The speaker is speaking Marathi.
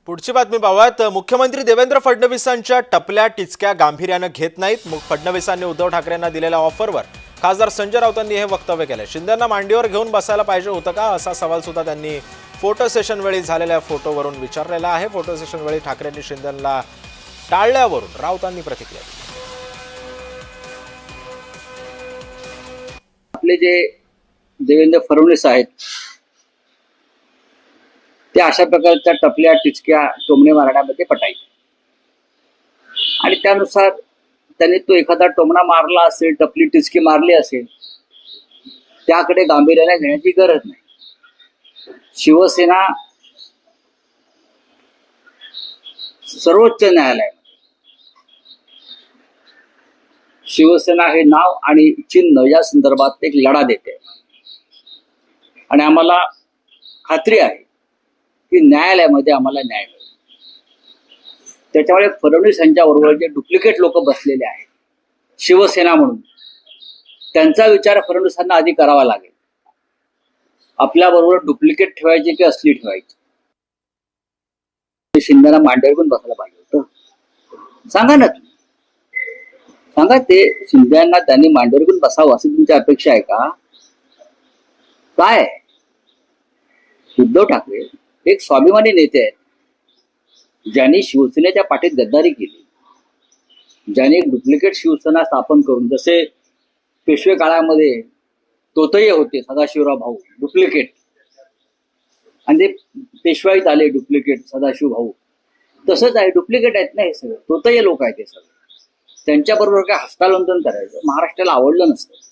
पुढची बातमी पाहूयात। मुख्यमंत्री देवेंद्र फडणवीसांच्या टपल्या टिचक्या गांभीर्याने घेत नाहीत। फडणवीसांनी उद्धव ठाकरेंना दिलेल्या ऑफरवर खासदार संजय राऊतांनी हे वक्तव्य केले। शिंदेंना मांडीवर घेऊन बसायला पाहिजे होतं का, असा सवाल सुद्धा त्यांनी फोटो सेशन वेळी झालेल्या फोटोवरून विचारलेला आहे। फोटो सेशन वेळी ठाकरेंनी शिंदेंना टाळल्यावरून राऊतांनी प्रतिक्रिया दिली। आपले जे देवेंद्र फडणवीस आहेत ते अशा प्रकारच्या टपल्या टिचक्या टोमणे मारण्यामध्ये पटायचे आणि त्यानुसार त्यांनी तो एखादा टोमणा मारला असेल, टपली टिचकी मारली असेल, त्याकडे गांभीर्याने घेण्याची गरज नाही। शिवसेना सर्वोच्च न्यायालय, शिवसेना हे नाव आणि चिन्ह या संदर्भात एक लढा देते आणि आम्हाला खात्री आहे की न्यायालयामध्ये आम्हाला न्याय मिळेल। त्याच्यामुळे फडणवीस यांच्या बरोबर जे डुप्लिकेट लोक बसलेले आहेत शिवसेना म्हणून, त्यांचा विचार फडणवीसांना आधी करावा लागेल। आपल्या बरोबर डुप्लिकेट ठेवायची की असली ठेवायची? शिंदेना मांडीवर पण बसायला पाहिजे होतं। सांगा ना, सांगा ते शिंदेना त्यांनी मांडीवर पण बसावं अशी तुमची अपेक्षा आहे का? काय उद्धव ठाकरे एक स्वाभिमानी नेते आहेत, ज्यांनी शिवसेनेच्या पाठीत गद्दारी केली, ज्यांनी एक डुप्लिकेट शिवसेना स्थापन करून, जसे पेशवे काळामध्ये तोतये होते सदाशिवराव भाऊ डुप्लिकेट, आणि ते पेशवाईत आले डुप्लिकेट सदाशिव भाऊ, तसंच आहे, डुप्लिकेट आहेत ना हे सगळे, तोतये लोक आहेत हे सगळे। त्यांच्याबरोबर काय हस्तांदोलन करायचं महाराष्ट्राला आवडलं नसतं।